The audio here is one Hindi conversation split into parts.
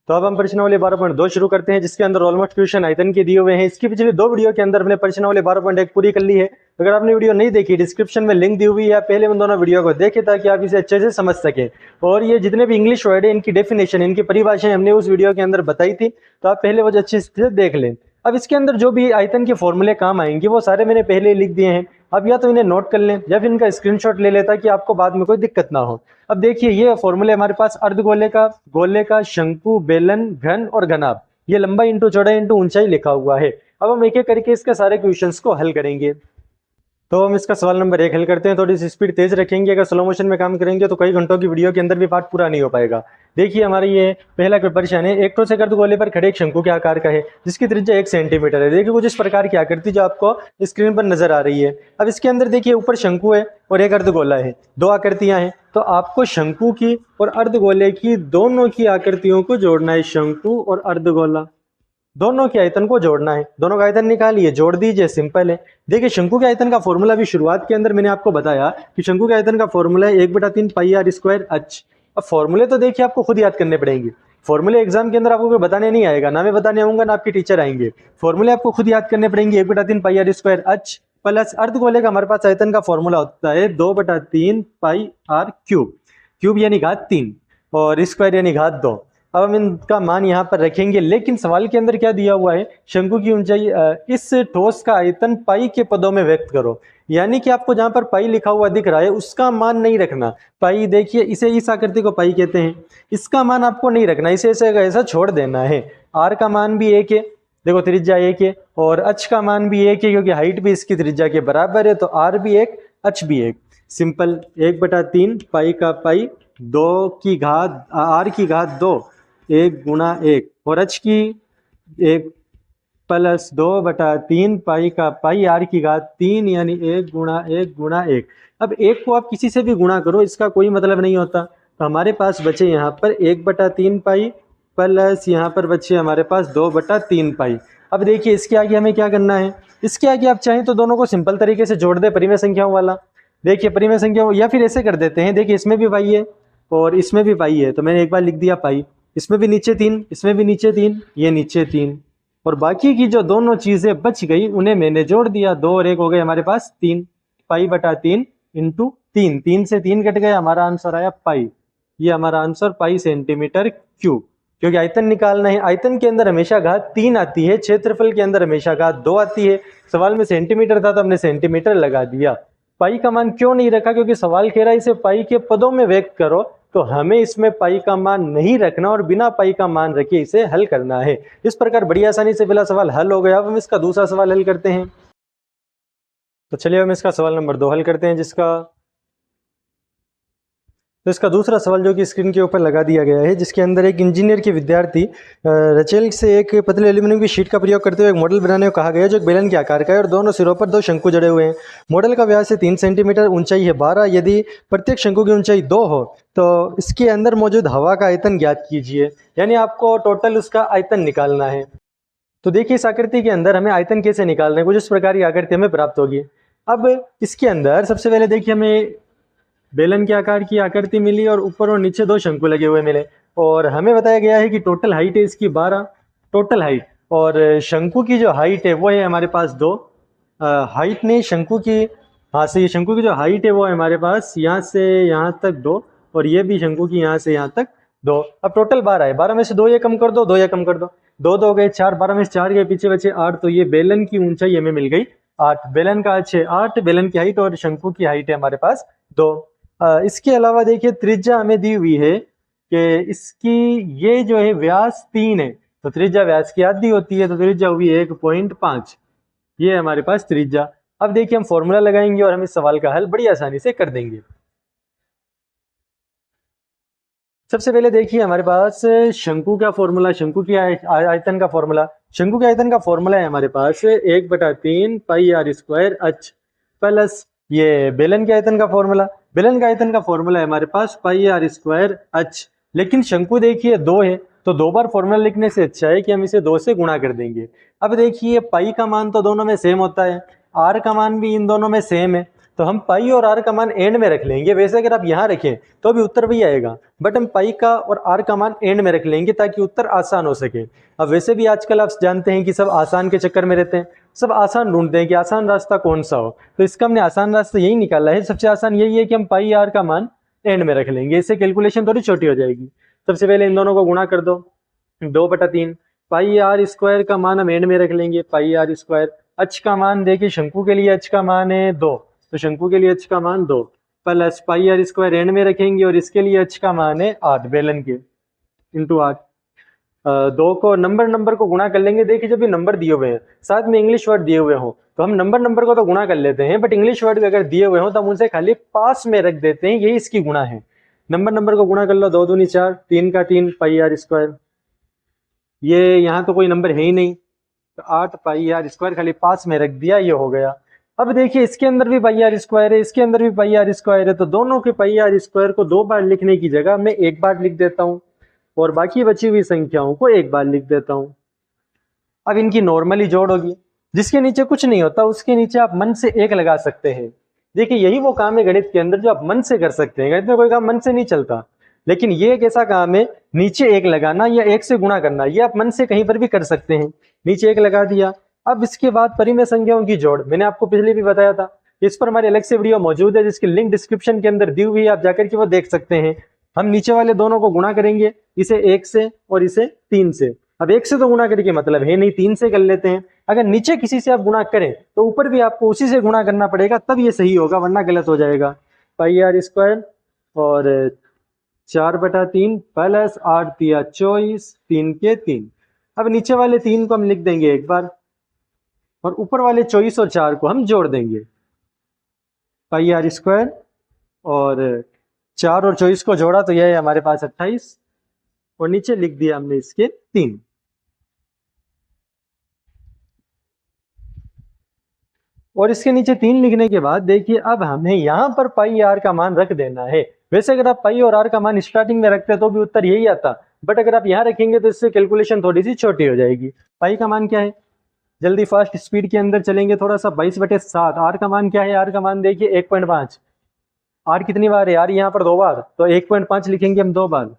तो अब हम प्रश्नावली 12.2 शुरू करते हैं, जिसके अंदर ऑलमोस्ट क्वेश्चन आयतन के दिए हुए हैं। इसकी पिछली दो वीडियो के अंदर हमने प्रश्नावली 12.1 पूरी कर ली है। अगर आपने वीडियो नहीं देखी, डिस्क्रिप्शन में लिंक दी हुई है, आप पहले उन दोनों वीडियो को देखें ताकि आप इसे अच्छे से समझ सकें। और ये जितने भी इंग्लिश वर्ड है, इनकी डेफिनेशन, इनकी परिभाषाएं हमने उस वीडियो के अंदर बताई थी, तो आप पहले वो अच्छे से देख लें। अब इसके अंदर जो भी आयतन के फॉर्मूले काम आएंगे वो सारे मैंने पहले लिख दिए हैं। अब या तो इन्हें नोट कर लें या फिर इनका स्क्रीनशॉट ले लें ताकि आपको बाद में कोई दिक्कत ना हो। अब देखिए, ये फॉर्मूले हमारे पास अर्धगोले का, गोले का, शंकु, बेलन, घन और घनाभ, ये लंबाई इंटू चौड़ाई इंटू ऊंचाई लिखा हुआ है। अब हम एक एक करके इसके सारे क्वेश्चंस को हल करेंगे। तो हम इसका सवाल नंबर 1 हल करते हैं। थोड़ी सी स्पीड तेज रखेंगे, अगर स्लो मोशन में काम करेंगे तो कई घंटों की वीडियो के अंदर भी पार्ट पूरा नहीं हो पाएगा। देखिए, हमारा ये पहला प्रश्न है, एक ठोस अर्धगोले पर खड़े एक शंकु के आकार का है जिसकी त्रिज्या 1 सेंटीमीटर है। देखिए, कुछ इस प्रकार की आकृति जो आपको स्क्रीन पर नजर आ रही है। अब इसके अंदर देखिए, ऊपर शंकु है और एक अर्धगोला है, दो आकृतियां हैं। तो आपको शंकु की और अर्धगोले की दोनों की आकृतियों को जोड़ना है। शंकु और अर्धगोला दोनों के आयतन को जोड़ना है। दोनों का आयतन निकालिए, जोड़ दीजिए, सिंपल है। देखिए, शंकु के आयतन का फॉर्मूला भी शुरुआत के अंदर मैंने आपको बताया कि शंकु के आयतन का फॉर्मूला है 1/3 पाई आर स्क्वायर एच। अब फॉर्मूले तो देखिए आपको खुद याद करने पड़ेंगे। फॉर्मूले एग्जाम के अंदर आपको कोई बताने नहीं आएगा, ना मैं बताने आऊंगा ना आपके टीचर आएंगे। फॉर्मूले आपको खुद याद करने पड़ेंगे। 1/3 पाई आर स्क्वायर एच प्लस अर्धगोले का हमारे पास आयतन का फॉर्मूला होता है 2/3 पाई आर क्यूब। क्यूब यानी घात 3 और स्क्वायर यानी घात 2। अब हम इनका मान यहाँ पर रखेंगे, लेकिन सवाल के अंदर क्या दिया हुआ है, शंकु की ऊंचाई, इस ठोस का आयतन पाई के पदों में व्यक्त करो। यानी कि आपको जहां पर पाई लिखा हुआ दिख रहा है उसका मान नहीं रखना। पाई देखिए, इसे, इस आकृति को पाई कहते हैं, इसका मान आपको नहीं रखना, इसे ऐसे ऐसा छोड़ देना है। आर का मान भी 1 है, देखो त्रिज्या 1 है, और एच का मान भी 1 है क्योंकि हाइट भी इसकी त्रिज्या के बराबर है। तो आर भी 1, एच भी 1। सिंपल, 1/3 पाई का पाई, 2 की घात, आर की घात 2, 1 गुणा 1, और एच की 1 प्लस 2/3 पाई का पाई आर की घात 3 यानी 1 गुणा 1 गुणा 1। अब 1 को आप किसी से भी गुणा करो, इसका कोई मतलब नहीं होता। तो हमारे पास बचे यहाँ पर 1/3 पाई प्लस यहाँ पर बचे हमारे पास 2/3 पाई। अब देखिए, इसके आगे हमें क्या करना है, इसके आगे आप चाहें तो दोनों को सिंपल तरीके से जोड़ दे, परिमेय संख्याओं वाला। देखिए, परिमेय संख्या, या फिर ऐसे कर देते हैं, देखिए इसमें भी पाई है और इसमें भी पाई है, तो मैंने एक बार लिख दिया पाई, इसमें भी नीचे 3, इसमें भी नीचे 3, ये नीचे 3, और बाकी की जो दोनों चीजें बच गई उन्हें मैंने जोड़ दिया। 2 और 1 हो गए हमारे पास 3, पाई/3 इंटू 3, 3 से 3 कट गया, हमारा आंसर आया पाई। ये हमारा आंसर पाई सेंटीमीटर क्यूब। क्योंकि आयतन निकालना है, आयतन के अंदर हमेशा घात 3 आती है, क्षेत्रफल के अंदर हमेशा घात 2 आती है। सवाल में सेंटीमीटर था तो हमने सेंटीमीटर लगा दिया। पाई का मान क्यों नहीं रखा, क्योंकि सवाल कह रहा है इसे पाई के पदों में व्यक्त करो, तो हमें इसमें पाई का मान नहीं रखना और बिना पाई का मान रखे इसे हल करना है। इस प्रकार बड़ी आसानी से पहला सवाल हल हो गया। अब हम इसका दूसरा सवाल हल करते हैं। तो चलिए हम इसका सवाल नंबर 2 हल करते हैं, तो इसका दूसरा सवाल जो कि स्क्रीन के ऊपर लगा दिया गया है, जिसके अंदर एक इंजीनियर के विद्यार्थी रचेल से एक पतले एल्यूमिनियम की शीट का प्रयोग करते हुए एक मॉडल बनाने को कहा गया जो एक बेलन के आकार का है और दोनों सिरों पर 2 शंकु जड़े हुए हैं। मॉडल का व्यास है 3 सेंटीमीटर, ऊंचाई है 12। यदि प्रत्येक शंकु की ऊंचाई 2 हो तो इसके अंदर मौजूद हवा का आयतन ज्ञात कीजिए। यानी आपको टोटल उसका आयतन निकालना है। तो देखिए, इस आकृति के अंदर हमें आयतन कैसे निकालना है, कुछ इस प्रकार की आकृति हमें प्राप्त होगी। अब इसके अंदर सबसे पहले देखिए, हमें बेलन के आकार की आकृति मिली और ऊपर और नीचे 2 शंकु लगे हुए मिले, और हमें बताया गया है कि टोटल हाइट है इसकी 12, टोटल हाइट, और शंकु की जो हाइट है वो है हमारे पास 2। हाइट नहीं, शंकु की, हाँ से ये शंकु की जो हाइट है वो है हमारे पास यहाँ से यहाँ तक 2, और ये भी शंकु की यहाँ से यहाँ तक 2। अब टोटल 12 है, 12 में से 2 ये कम कर दो, 2 ये कम कर दो, 2 2 गए 4, 12 में से 4 गए, पीछे बचे 8। तो ये बेलन की ऊंचाई हमें मिल गई 8। बेलन का 6 8, बेलन की हाइट, और शंकु की हाइट है हमारे पास 2। इसके अलावा देखिए, त्रिज्या हमें दी हुई है कि इसकी ये जो है व्यास 3 है, तो त्रिज्या व्यास की आधी होती है, तो त्रिज्या हुई 1.5। ये हमारे पास त्रिज्या। अब देखिए, हम फॉर्मूला लगाएंगे और हम इस सवाल का हल बड़ी आसानी से कर देंगे। सबसे पहले देखिए, हमारे पास शंकु का फॉर्मूला, शंकु की आयतन का फॉर्मूला, शंकु के आयतन का फॉर्मूला है हमारे पास 1/3 पाई आर स्क्वायर एच प्लस ये बेलन के आयतन का फॉर्मूला, बेलन का आयतन का फॉर्मूला है हमारे पास पाई आर स्क्वायर एच। लेकिन शंकु देखिए 2 है, तो 2 बार फॉर्मूला लिखने से अच्छा है कि हम इसे 2 से गुणा कर देंगे। अब देखिए, पाई का मान तो दोनों में सेम होता है, आर का मान भी इन दोनों में सेम है, तो हम पाई और आर का मान एंड में रख लेंगे। वैसे अगर आप यहाँ रखें तो भी उत्तर वही आएगा, बट हम पाई का और आर का मान एंड में रख लेंगे ताकि उत्तर आसान हो सके। अब वैसे भी आजकल आप जानते हैं कि सब आसान के चक्कर में रहते हैं, सब आसान ढूंढते हैं कि आसान रास्ता कौन सा हो, तो इसका हमने आसान रास्ता यही निकाला है। सबसे आसान यही है कि हम पाई आर का मान एंड में रख लेंगे, इससे कैलकुलेशन थोड़ी छोटी हो जाएगी। सबसे पहले इन दोनों को गुणा कर दो, 2/3 पाई आर स्क्वायर का मान हम एंड में रख लेंगे, पाई आर स्क्वायर। एच का मान देखिए शंकु के लिए एच का मान है 2, तो शंकु के लिए एच का मान 2 plus pi r square end में रखेंगे और इसके लिए एच का मान है 8 बेलन के इंटू 8। 2 को नंबर को गुणा कर लेंगे। देखिए जब भी नंबर दिए हुए हैं साथ में इंग्लिश वर्ड दिए हुए हो तो हम नंबर को तो गुणा कर लेते हैं, बट इंग्लिश वर्ड भी अगर दिए हुए हो तो हम उनसे खाली पास में रख देते हैं, यही इसकी गुणा है। नंबर को गुणा कर लो, 2 दूनी 4, 3 का 3 पाई आर स्क्वायर। ये यहाँ तो कोई नंबर है ही नहीं, तो 8 पाई आर स्क्वायर खाली पास में रख दिया, ये हो गया। अब देखिए इसके अंदर भी पाई आर स्क्वायर है, इसके अंदर भी पाई आर स्क्वायर है, तो दोनों के पाई आर स्क्वायर को 2 बार लिखने की जगह मैं 1 बार लिख देता हूँ और बाकी बची हुई संख्याओं को 1 बार लिख देता हूँ। अब इनकी नॉर्मली जोड़ होगी, जिसके नीचे कुछ नहीं होता उसके नीचे आप मन से 1 लगा सकते हैं। देखिए यही वो काम है गणित के अंदर जो आप मन से कर सकते हैं। गणित में कोई काम मन से नहीं चलता, लेकिन ये एक ऐसा काम है नीचे 1 लगाना या 1 से गुणा करना, ये आप मन से कहीं पर भी कर सकते हैं। नीचे 1 लगा दिया। अब इसके बाद परिमेय संख्याओं की जोड़, मैंने आपको पहले भी बताया था, इस पर हमारी अलग से वीडियो मौजूद है जिसकी लिंक डिस्क्रिप्शन के अंदर दी हुई है, आप जाकर के वो देख सकते हैं। हम नीचे वाले दोनों को गुणा करेंगे, इसे 1 से और इसे 3 से। अब 1 से तो गुणा करके मतलब है नहीं, 3 से कर लेते हैं। अगर नीचे किसी से आप गुणा करें तो ऊपर भी आपको उसी से गुणा करना पड़ेगा, तब ये सही होगा, वरना गलत हो जाएगा। पाई आर स्क्वायर और 4/3 प्लस 8 दिया 24, 3 के 3। अब नीचे वाले 3 को हम लिख देंगे 1 बार और ऊपर वाले 24 और 4 को हम जोड़ देंगे। पाई आर स्क्वायर और 4 और 24 को जोड़ा तो यह है हमारे पास 28 और नीचे लिख दिया हमने इसके 3। और इसके नीचे 3 लिखने के बाद देखिए अब हमें यहां पर पाई आर का मान रख देना है। वैसे अगर आप पाई और आर का मान स्टार्टिंग में रखते तो भी उत्तर यही आता, बट अगर आप यहां रखेंगे तो इससे कैलकुलेशन थोड़ी सी छोटी हो जाएगी। पाई का मान क्या है, जल्दी फास्ट स्पीड के अंदर चलेंगे थोड़ा सा, 22/7। आर का मान क्या है, आर का मान देखिए 1.5। आर कितनी बार है, आर यहाँ पर 2 बार, तो 1.5 लिखेंगे हम 2 बार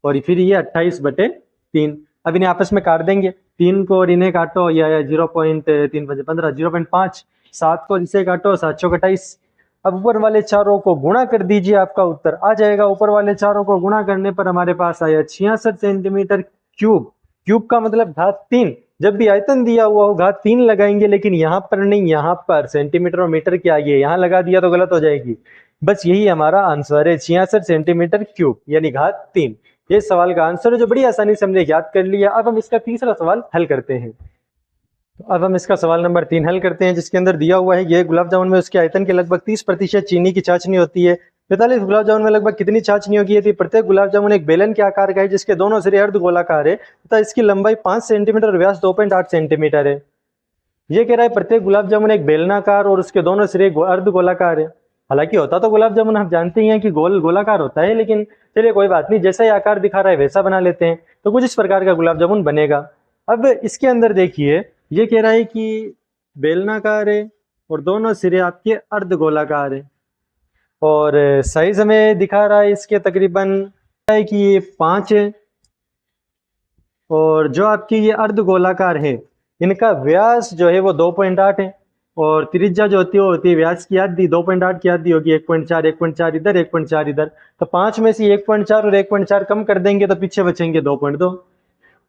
और फिर ये 28/3। अब इन्हें आपस में काट देंगे, 3 को और इन्हें काटो या 0.3 15 0.5, 7 को इसे काटो 7 चौक 28। अब ऊपर वाले चारों को गुणा कर दीजिए, आपका उत्तर आ जाएगा। ऊपर वाले चारों को गुणा करने पर हमारे पास आया 66 सेंटीमीटर क्यूब। क्यूब का मतलब घात 3। जब भी आयतन दिया हुआ हो घात 3 लगाएंगे, लेकिन यहाँ पर नहीं, यहाँ पर सेंटीमीटर और मीटर के आगे यहाँ लगा दिया तो गलत हो जाएगी। बस यही हमारा आंसर है, 66 सेंटीमीटर क्यूब यानी घात 3। ये सवाल का आंसर है जो बड़ी आसानी से हमने याद कर लिया। अब हम इसका तीसरा सवाल हल करते हैं। तो अब हम इसका सवाल नंबर 3 हल करते हैं, जिसके अंदर दिया हुआ है ये गुलाब जामुन में उसके आयतन के लगभग 30% चीनी की चाशनी होती है। 45 गुलाब जामुन में लगभग कितनी चाशनियों की थी। प्रत्येक गुलाब जामुन एक बेलन के आकार का है जिसके दोनों सिरे अर्धगोलाकार है तथा इसकी लंबाई 5 सेंटीमीटर और व्यास 2.8 सेंटीमीटर है। ये कह रहा है प्रत्येक गुलाब जामुन एक बेलनाकार और उसके दोनों सिरे अर्धगोलाकार है। हालांकि होता तो गुलाब जामुन हम जानते ही हैं कि गोलाकार होता है, लेकिन चलिए कोई बात नहीं, जैसा ही आकार दिखा रहा है वैसा बना लेते हैं। तो कुछ इस प्रकार का गुलाब जामुन बनेगा। अब इसके अंदर देखिए ये कह रहा है कि बेलनाकार है और दोनों सिरे आपके अर्धगोलाकार है और साइज हमें दिखा रहा है इसके तकरीबन है कि ये 5 है और जो आपकी ये अर्धगोलाकार है इनका व्यास जो है वो 2.8 है और त्रिज्या जो होती है व्यास की आधी, 2.8 की आधी होगी 1.4, 1.4 इधर 1.4 इधर। तो 5 में से 1.4 और 1.4 कम कर देंगे तो पीछे बचेंगे 2.2,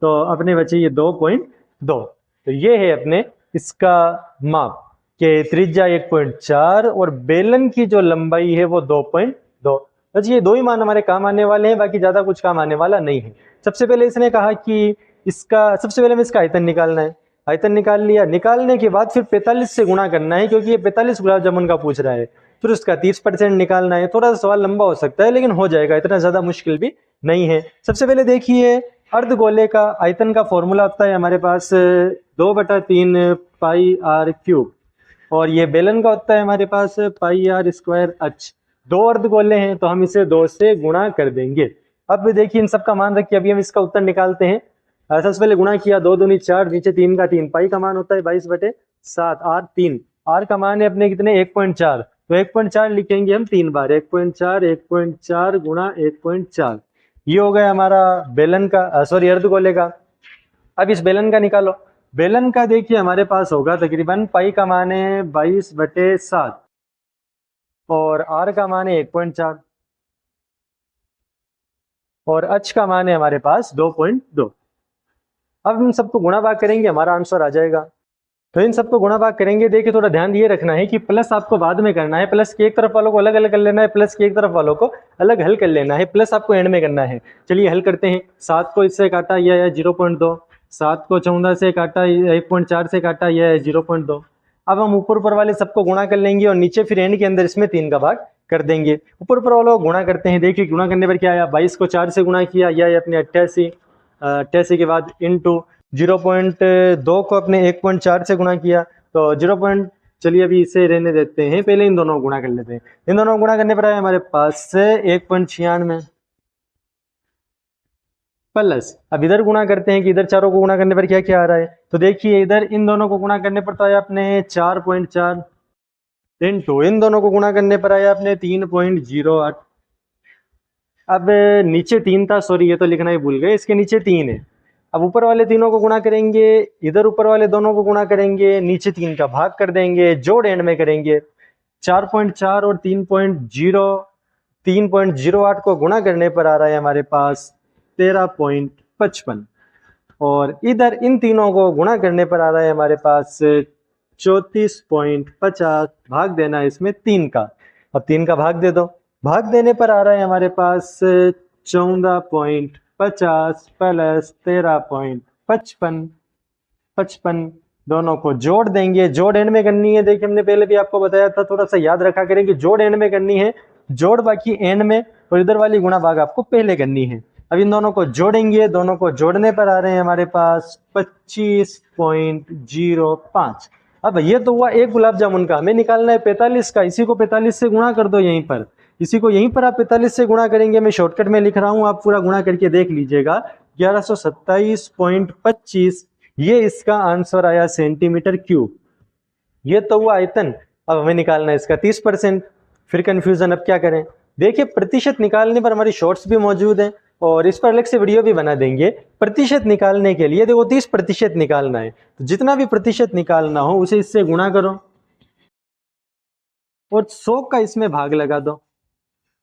तो अपने बचे ये 2.2। तो ये है अपने इसका माप कि त्रिज्या 1.4 और बेलन की जो लंबाई है वो 2.2। बस ये 2 ही मान हमारे काम आने वाले हैं, बाकी ज्यादा कुछ काम आने वाला नहीं है। सबसे पहले इसने कहा कि सबसे पहले हमें इसका आयतन निकालना है। आयतन निकाल लिया, निकालने के बाद फिर 45 से गुणा करना है क्योंकि ये 45 गुलाब जामुन का पूछ रहा है। फिर उसका 30% निकालना है। थोड़ा सा सवाल लंबा हो सकता है लेकिन हो जाएगा, इतना ज्यादा मुश्किल भी नहीं है। सबसे पहले देखिए अर्धगोले का आयतन का फॉर्मूला होता है हमारे पास 2/3 पाई आर क्यूब और ये बेलन का होता है हमारे पास पाई आर स्क्वायर एच। 2 अर्धगोले हैं तो हम इसे 2 से गुणा कर देंगे। अब देखिए इन सबका मान रखिए, अभी हम इसका उत्तर निकालते हैं। सबसे पहले गुणा किया, 2 दूनी 4, नीचे 3 का 3, पाई का मान होता है 22/7, आर 3 आर का मान है अपने कितने 1.4, तो 1.4 लिखेंगे हम 3 बार, 1.4 गुणा 1.4। ये हो गया हमारा बेलन का सॉरी अर्धगोले का। अब इस बेलन का निकालो। बेलन का देखिए हमारे पास होगा तकरीबन पाई का मान है 22/7 और आर का मान है 1.4 और अच का मान है हमारे पास 2.2। अब इन सबको गुणा भाग करेंगे, हमारा आंसर आ जाएगा। तो इन सबको गुणा भाग करेंगे। देखिए थोड़ा ध्यान ये रखना है कि प्लस आपको बाद में करना है, प्लस के एक तरफ वालों को अलग अलग कर लेना है, प्लस के एक तरफ वालों को अलग हल कर लेना है, प्लस आपको एंड में करना है। चलिए हल करते हैं। 7 को इससे काटा यह है 0.2, 7 को 14 से काटा 1.4 से काटा यह है 0.2। अब हम ऊपर वाले सबको गुणा कर लेंगे और नीचे फिर एंड के अंदर इसमें 3 का भाग कर देंगे। ऊपर वालों को गुणा करते हैं। देखिए गुणा करने पर क्या आया, 22 को 4 से गुणा किया, यह है अपने 88 के बाद इंटू 0.2 को अपने 1.4 से गुणा किया, तो 0. चलिए अभी इसे रहने देते हैं, पहले इन दोनों को गुणा कर लेते हैं। इन दोनों को गुणा करने पर आया हमारे पास से 1.96 प्लस, अब इधर गुणा करते हैं कि इधर चारों को गुणा करने पर क्या क्या आ रहा है। तो देखिए इधर इन दोनों को गुणा करने पर तो आया अपने 4.4 इंटू इन दोनों को गुणा करने पर आया अपने 3.08। अब नीचे 3 था, सॉरी ये तो लिखना ही भूल गए, इसके नीचे 3 है। अब ऊपर वाले तीनों को गुणा करेंगे, इधर ऊपर वाले दोनों को गुणा करेंगे, नीचे 3 का भाग कर देंगे, जोड़ एंड में करेंगे। 4.4 और 3.08 को गुणा करने पर आ रहा है हमारे पास 13.55 और इधर इन तीनों को गुणा करने पर आ रहा है हमारे पास 34.50। भाग देना है इसमें 3 का, अब 3 का भाग दे दो। भाग देने पर आ रहा है हमारे पास 14.50 प्लस 13.55 दोनों को जोड़ देंगे। जोड़ एंड में करनी है। देखिए हमने पहले भी आपको बताया था, थोड़ा सा याद रखा करें कि जोड़ एंड में करनी है, जोड़ बाकी एंड में, और इधर वाली गुणा भाग आपको पहले करनी है। अब इन दोनों को जोड़ेंगे, दोनों को जोड़ने पर आ रहे हैं हमारे पास 25.05। अब ये तो हुआ एक गुलाब जामुन का, हमें निकालना है 45 का। इसी को 45 से गुणा कर दो यहीं पर, इसी को यहीं पर आप 45 से गुणा करेंगे। मैं शॉर्टकट में लिख रहा हूं, आप पूरा गुणा करके देख लीजिएगा। 1127.25 ये इसका आंसर आया सेंटीमीटर क्यूब। ये तो हुआ आयतन। अब हमें निकालना है इसका 30%। फिर कंफ्यूजन, अब क्या करें। देखिए प्रतिशत निकालने पर हमारी शॉर्ट्स भी मौजूद हैं और इस पर अलग से वीडियो भी बना देंगे। प्रतिशत निकालने के लिए देखो 30% निकालना है, तो जितना भी प्रतिशत निकालना हो उसे इससे गुणा करो और 100 का इसमें भाग लगा दो,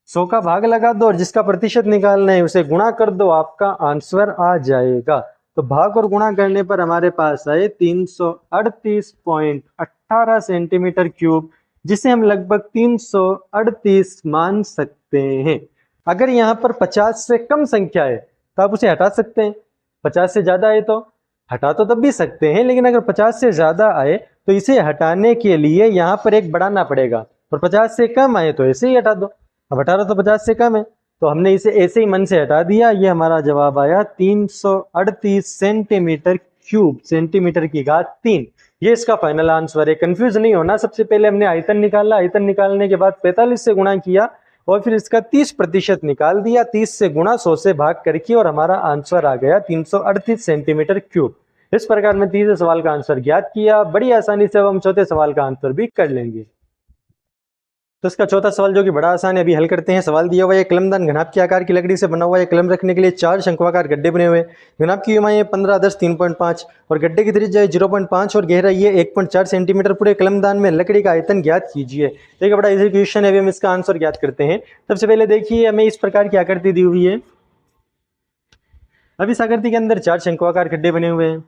100 का भाग लगा दो और जिसका प्रतिशत निकालना है उसे गुणा कर दो, आपका आंसर आ जाएगा। तो भाग और गुणा करने पर हमारे पास आए 338.18 सेंटीमीटर क्यूब, जिसे हम लगभग 338 मान सकते हैं। अगर यहाँ पर 50 से कम संख्या है तो आप उसे हटा सकते हैं, 50 से ज्यादा आए तो हटा तो तब भी सकते हैं, लेकिन अगर 50 से ज्यादा आए तो इसे हटाने के लिए यहाँ पर एक बढ़ाना पड़ेगा, और 50 से कम आए तो ऐसे ही हटा दो। अब 18 तो 50 से कम है, तो हमने इसे ऐसे ही मन से हटा दिया। ये हमारा जवाब आया 338 सेंटीमीटर क्यूब, सेंटीमीटर की घात 3। ये इसका फाइनल आंसर है। कंफ्यूज नहीं होना। सबसे पहले हमने आयतन निकाला, आयतन निकालने के बाद 45 से गुणा किया और फिर इसका 30% निकाल दिया, 30 से गुणा 100 से भाग करके, और हमारा आंसर आ गया 338 सेंटीमीटर क्यूब। इस प्रकार में तीसरे सवाल का आंसर ज्ञात किया। बड़ी आसानी से अब हम चौथे सवाल का आंसर भी कर लेंगे। तो इसका चौथा सवाल जो कि बड़ा आसान है, अभी हल करते हैं। सवाल दिया हुआ है, कलमदान घनाभ के आकार की लकड़ी से बना हुआ है। कलम रखने के लिए 4 शंक्वाकार गड्ढे बने हुए। घनाभ की लंबाई है 15, 10, 3.5 और गड्ढे की त्रिज्या है 0.5 और गहराई है 1.4 सेंटीमीटर। पूरे कलमदान में लकड़ी का आयतन ज्ञात कीजिए। देखिए बड़ा इजी क्वेश्चन है, अभी हम इसका आंसर ज्ञात करते हैं। सबसे पहले देखिए हमें इस प्रकार की आकृति दी हुई है। अब इस आकृति के अंदर 4 शंक्वाकार गड्ढे बने हुए हैं,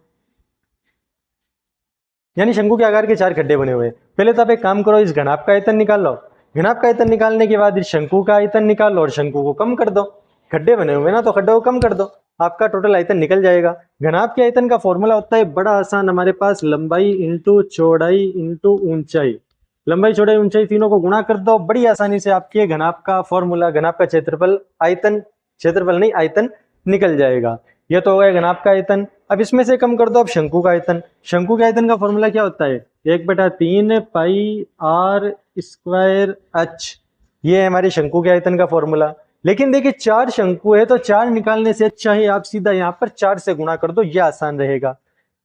यानी शंकु के आकार के 4 गड्ढे बने हुए हैं। पहले तो आप एक काम करो, इस घनाभ का आयतन निकाल लो। घनाभ का आयतन निकालने के बाद इस शंकु का आयतन निकाल लो और शंकु को कम कर दो। गड्ढे बने हुए ना, तो गड्ढों को कम कर दो, आपका टोटल आयतन निकल जाएगा। घनाभ के आयतन का फॉर्मूला होता है बड़ा आसान, हमारे पास लंबाई इंटू चौड़ाई इंटू ऊंचाई। लंबाई चौड़ाई ऊंचाई तीनों को गुणा कर दो, बड़ी आसानी से आपके घनाभ का फॉर्मूला, घनाभ का क्षेत्रफल, आयतन, क्षेत्रफल नहीं आयतन निकल जाएगा। यह तो हो गया घनाभ का आयतन। अब इसमें से कम कर दो अब शंकु का आयतन। शंकु के आयतन का फॉर्मूला क्या होता है, 1/3 पाई r स्क्वायर h। ये है हमारे शंकु के आयतन का फॉर्मूला। लेकिन देखिए 4 शंकु है, तो 4 निकालने से अच्छा है आप सीधा यहाँ पर 4 से गुणा कर दो, ये आसान रहेगा।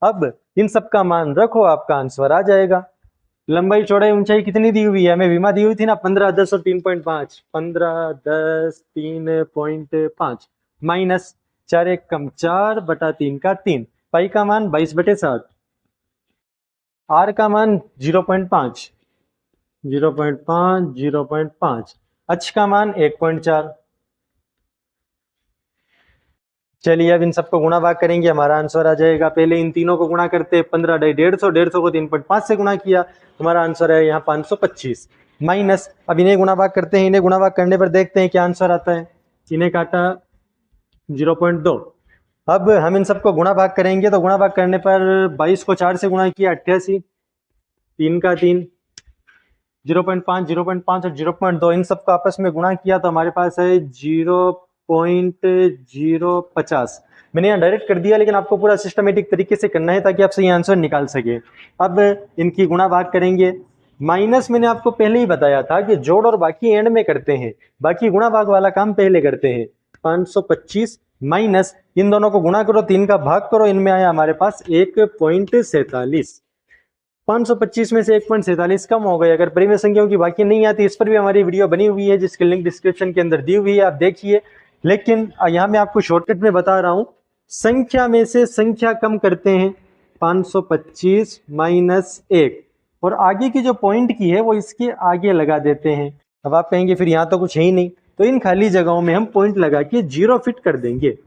अब इन सब का मान रखो, आपका आंसर आ जाएगा। लंबाई चौड़ाई ऊंचाई कितनी दी हुई है, हमें विमा दी हुई थी ना 15 10 और 3.5, 15 10 3.5 माइनस 4 एक कम 4 बटा 3 का 3, पाई का मान 22/7, आर का मान 0.5, 0.5 0.5, एच का मान 1.4। चलिए अब इन सबको गुणा भाग करेंगे, हमारा आंसर आ जाएगा। पहले इन तीनों को गुणा करते हैं, 15 × 150, 150 को 3.5 से गुणा किया, हमारा आंसर है यहाँ 525 माइनस। अब इन्हें गुणा भाग करते हैं, इन्हें गुणा भाग करने पर देखते हैं क्या आंसर आता है। इन्हें काटा 0.2। अब हम इन सबको गुणा भाग करेंगे, तो गुणा भाग करने पर 22 को 4 से गुणा किया 88, 3 का 3, 0.5 0.5 और 0.2 इन सबको आपस में गुणा किया तो हमारे पास है 0.050। मैंने यहाँ डायरेक्ट कर दिया, लेकिन आपको पूरा सिस्टमेटिक तरीके से करना है ताकि आप सही आंसर निकाल सके। अब इनकी गुणा भाग करेंगे, माइनस मैंने आपको पहले ही बताया था कि जोड़ और बाकी एंड में करते हैं, बाकी गुणा भाग वाला काम पहले करते हैं। 525 माइनस इन दोनों को गुणा करो, 3 का भाग करो, इनमें आया हमारे पास 1.47। 525 में से 1.47 कम हो गए। अगर परिमेय संख्याओं की बाकी नहीं आती, इस पर भी हमारी वीडियो बनी हुई है जिसकी लिंक डिस्क्रिप्शन के अंदर दी हुई है, आप देखिए। लेकिन यहाँ मैं आपको शॉर्टकट में बता रहा हूँ, संख्या में से संख्या कम करते हैं, 525 माइनस 1, और आगे की जो पॉइंट की है वो इसके आगे लगा देते हैं। अब आप कहेंगे फिर यहाँ तो कुछ है ही नहीं, तो इन खाली जगहों में हम पॉइंट लगा के 0 फिट कर देंगे।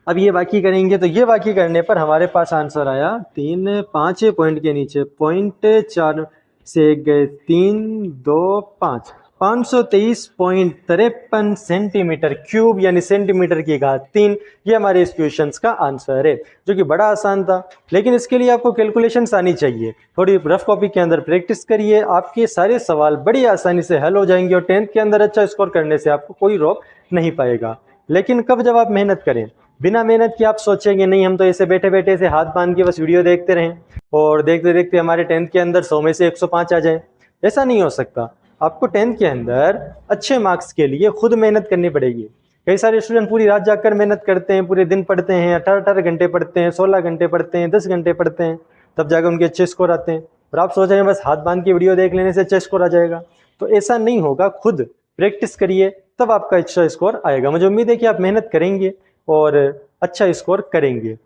अब ये बाकी करेंगे, तो ये बाकी करने पर हमारे पास आंसर आया 3 5 पॉइंट के नीचे 0.4 से गए 3 2 5, 523.53 सेंटीमीटर क्यूब, यानी सेंटीमीटर की घात 3। ये हमारे इस क्वेश्चन का आंसर है, जो कि बड़ा आसान था। लेकिन इसके लिए आपको कैलकुलेशंस आनी चाहिए, थोड़ी रफ कॉपी के अंदर प्रैक्टिस करिए, आपके सारे सवाल बड़ी आसानी से हल हो जाएंगे और 10th के अंदर अच्छा स्कोर करने से आपको कोई रोक नहीं पाएगा। लेकिन कब, जब आप मेहनत करें। बिना मेहनत के आप सोचेंगे नहीं हम तो ऐसे बैठे बैठे ऐसे हाथ बांध के बस वीडियो देखते रहें और देखते देखते हमारे 10th के अंदर 100 में से 105 आ जाए, ऐसा नहीं हो सकता। आपको 10th के अंदर अच्छे मार्क्स के लिए खुद मेहनत करनी पड़ेगी। कई सारे स्टूडेंट पूरी रात जाकर मेहनत करते हैं, पूरे दिन पढ़ते हैं, 18 घंटे पढ़ते हैं, 16 घंटे पढ़ते हैं, 10 घंटे पढ़ते हैं, तब जाकर उनके अच्छे स्कोर आते हैं। और आप सोच रहे हैं बस हाथ बांध के वीडियो देख लेने से अच्छा स्कोर आ जाएगा, तो ऐसा नहीं होगा। खुद प्रैक्टिस करिए तब आपका अच्छा स्कोर आएगा। मुझे उम्मीद है कि आप मेहनत करेंगे और अच्छा स्कोर करेंगे।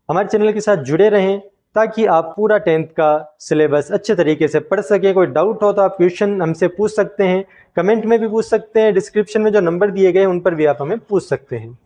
हमारे चैनल के साथ जुड़े रहें ताकि आप पूरा 10th का सिलेबस अच्छे तरीके से पढ़ सकें। कोई डाउट हो तो आप क्वेश्चन हमसे पूछ सकते हैं, कमेंट में भी पूछ सकते हैं, डिस्क्रिप्शन में जो नंबर दिए गए उन पर भी आप हमें पूछ सकते हैं।